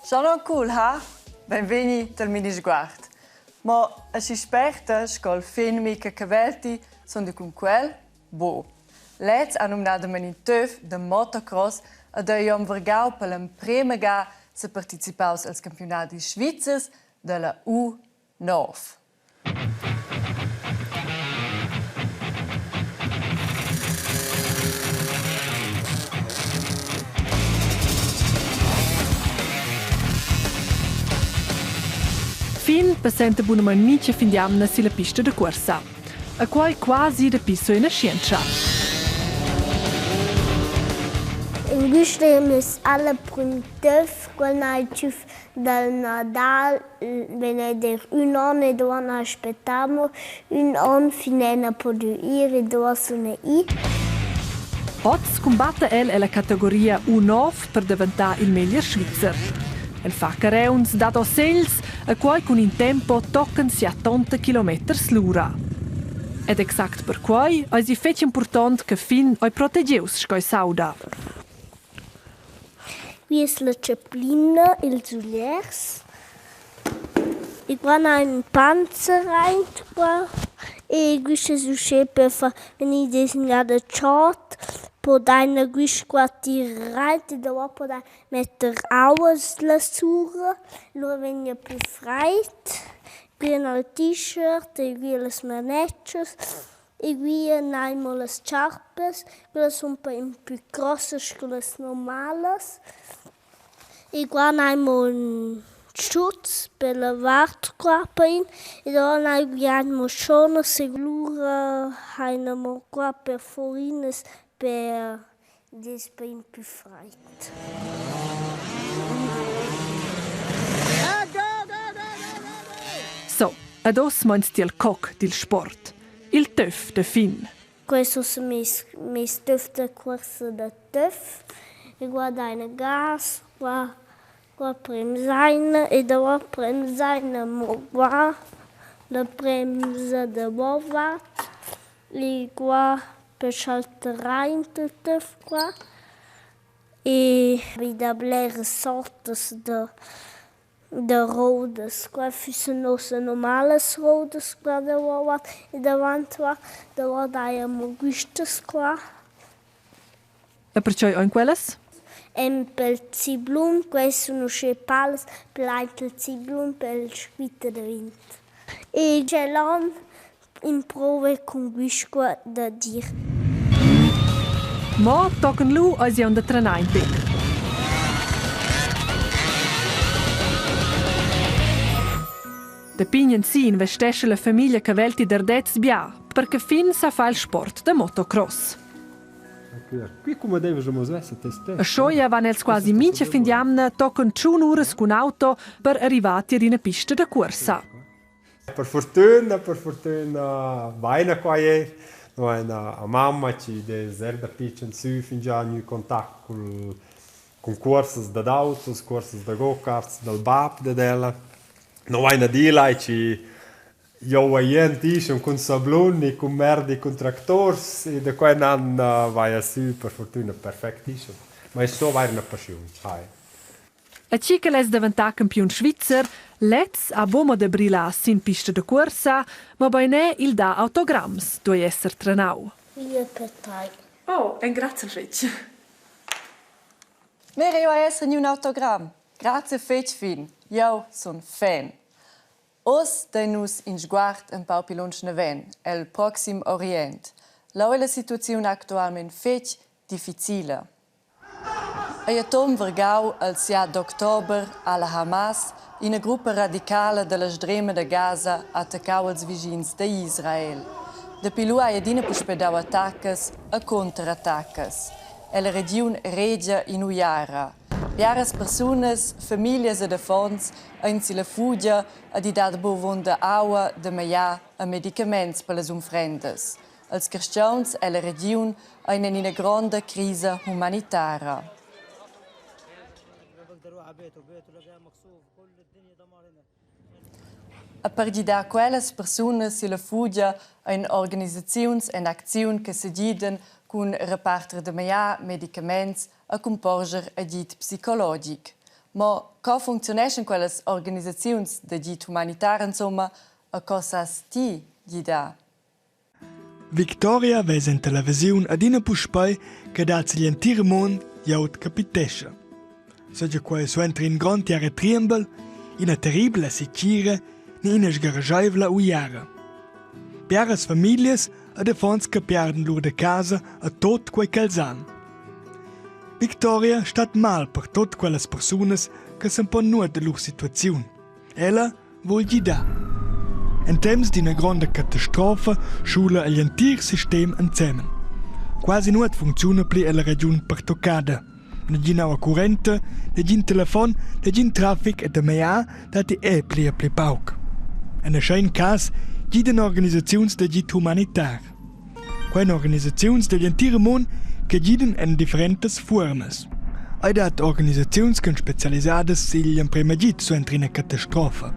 Sono cool, ha? Benveni al mini sguard. Ma si sperta che film che cavelti sono di con quel bo. Let's hanno nominato in teuf de motocross ed abbiamo vergau per la prima gara se partecipaus als campionati svizzers della U9. Fin passenta bunamein mincha fin diamna silla pista de corsa. A quai quasi de pisso in a scienza. In Güstem alle Printef, quando ich dal Nadal, veneder un anno e due anni aspettamo, un anno finena produrre due sono I. Oz combatte el la categoria U9 per diventare il meglio svizzer. El fa careuns dat ossels a quai con in tempo toccano sia 80 km l'ora. Ed exact per quai è si fece important che fin oi proteggeus scoi sauda. Wie ist la Chaplina, ils Uliers. Ich war in einen Panzer rein, e guisce su schepe fa veni disegnata chart, po deine guisce quati rein, e da po da metter auas la sura, lo venia più freit, bien al T-shirt, e via las manetches, e via naimo las charpes, quelle sono un po' più grosse che le normales. E qua naimo un schutz per la wartkörperin, e da naimo schon segura hainamo qua per forines per des per più freit. So, ados meins til cock dil sport. Il töff de fin. Questo sono mis töfte corse da töff. E guarda eine gas, qua bremsaina e da bremsaina mo qua la bremsa da bovat e qua per schalterare in tutto qua e da blere sortes da rodes. Qua sono normales rodes qua da bovat e davanti da daiamo gustes qua. E perciò in quelles? Per Ziblun, questo sono schepales, per il Ziblun, per il squitte da vint. E c'è l'an in prove con guisqua da dir. Mo tocken lu als jon de trenai in pic. De pignen sin vestesce la famiglia cavelti d'Ardez bia, perché fin sa fa il sport de motocross. Qui come devi A scioia van els quasi mincha fin diamna toccano 1 ore con auto per arrivare in una pista da corsa. Per fortuna, vaina qua è. A mamma ci desert da piccin su fin già in contatto con corse da autos, corse da go-karts, dal bab de della. No vaina di là ci io vaien con sabloni, con merdi, con tractors e da qua nan vai su per fortuna perfect ma è so vai una passione. A cica les diventà campion svizzer, let's a boma de brilas in pista de corsa, ma bene il da autograms doi esser trenau. Io per te. Oh, en grazie fetch. Mere io essere un autogram. Grazie fetch fin. Io son fan. Os denus in sguard en paupilunch neven, el Proxim Orient. Lau è la situazione attualmente fetch difficile. E Tom vergau al sia d'october alla Hamas, in una gruppa radicale della strema de Gaza attaccau als vicins de Israel. De pilu ha adina puspedau attaccas e contraattaccas. E la regione regia in Ujara. Piaras personas, famílias e defons, in sila fugia, a di dat bovon de aua, de maia e medicaments per las umfrendas. Els cristians e la regione in una grande crisi humanitaria. A partir da quelles personas sila fugia in organizazions en acziun che se giden con reparter de maia medicaments a comporger agit psicologic. Ma come funzionano quelle organizzazioni di git umanitaria, insomma, e cosa ti gli dà? Victoria vese in televisione ad una puspai che dà l'intero mondo jaut capitesce. Soggia qua suentra in grand tiare triembel, in una terribile sicira, ni in una sgarageivla uiara. Piaras familias a defons che pierden lur de casa a tot quei calzan. Victoria stat mal per tot quelles personas che sen pon nuot de lur situaziun. Ella vol gli da. In temps di una grande catastrofe schula el entir sistem insieme. Quasi nuot funziona pli alla region per toccada. Ne gin aua currente, ne gin telefon, ne gin traffic e de mea dati pli pauc. In a schein cas giden organisazions de git humanitar. Quain organisazions de l'entire mond che giden en differentes formas. Ai dat organisazions che specialisadas silien prima git su entri una catastrofe.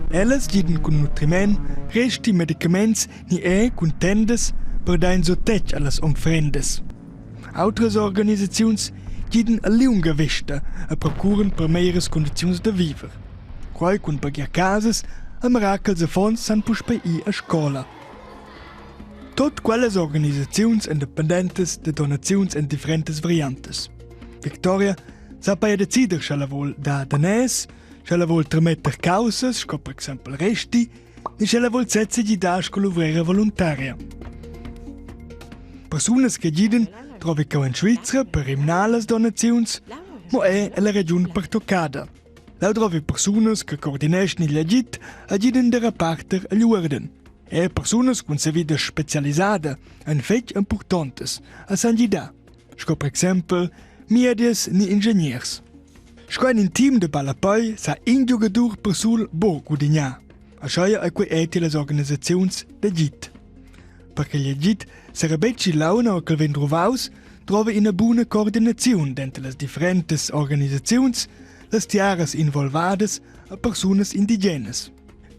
Elles giden con nutriment, resti medicaments ni con tendes per dain sotec allas omfrendes. Outras organisazions giden a lunga vista e procuren per meires condizions de viver. Quai con pagia casas a miracles a fons san puspei a scola. Tot quelles organisazions independentes de donazions en differentes variantes. Victoria sa paia decider se la vol da danès, se la vol trametter causas, sco per exempel resti, e se la vol setze di da scolovera volontaria. Personas che giden trovi che in Svizzera per rimnales donazions, mo la region per toccada. Lau trovi personas che coordinescono il git e giden de reparter agli orden. Personas con se vida specialisada en fetg importantes a san gida. Sco per exempel medias ni ingeniers. Sco in team de balapoi sa in jugador per sul bo gudigna. A schaia a quei les organisazions de git. Perché il git sarebbe launa o che ven trovaus, trovi una buona coordinazione dentro les differentes organisazions, les tiaras involvades a personas indigenes.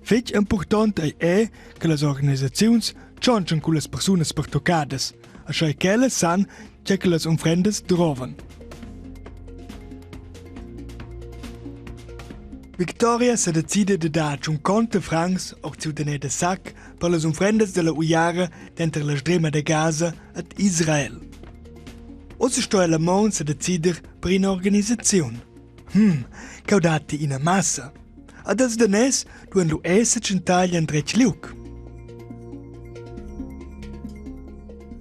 Fetg important è che les organisazions changian con les personas pertoccades, a schai che san che les umfrendes trovan. Victoria se decide de dar 50 francs o ciudané de sac per les umfrendes de la Uiara dentro la strema de Gaza ad Israel. O se sto alla mon se decider per una organizzazione. Caudati in a massa. Ad als danès duen lu centaglia en trec liuk.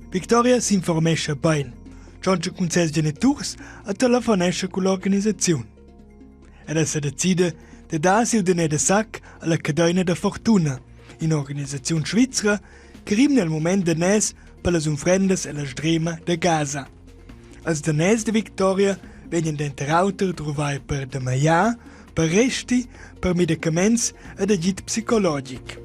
Victoria si informesce bein. Change con ses genitors a telefonesce con l'organizzazione. Ed se decide de dar ciudané de sac alla cadena de fortuna, in organizzazione svizzera che rimne al moment danès per las umfrendes e la strema de Gaza. Als danès de Victoria venien denter auter trovai per de maia, per resti, per medicaments ed agit psicologic.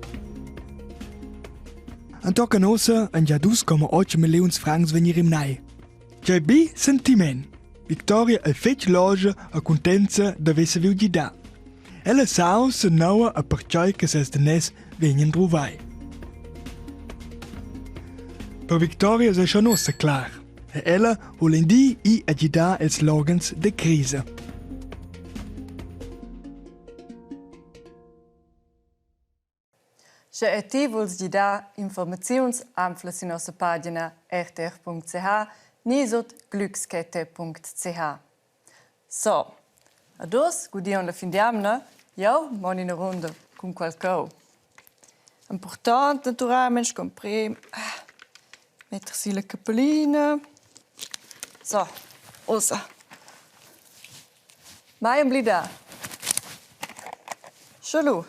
An tocca nosa an già 2,8 milions francs venir im nai. C'è bi sentiment. Victoria è fetg loja a contenza d'avesse viu gida. Ella sa se naua a perciai che ses danès venien trovai. Per Victoria se schon nosa clar. E ella volendi i agida els slogans de crisa. Se ti vols di da informazions amplas in nostra pagina rtr.ch ni sot glückskette.ch. So, ados gudion la fin diamna, jau mon in una ronda con qualco. Important naturalmente compri mettersi la cappellina. So, osa. Mai un blida. Shalom.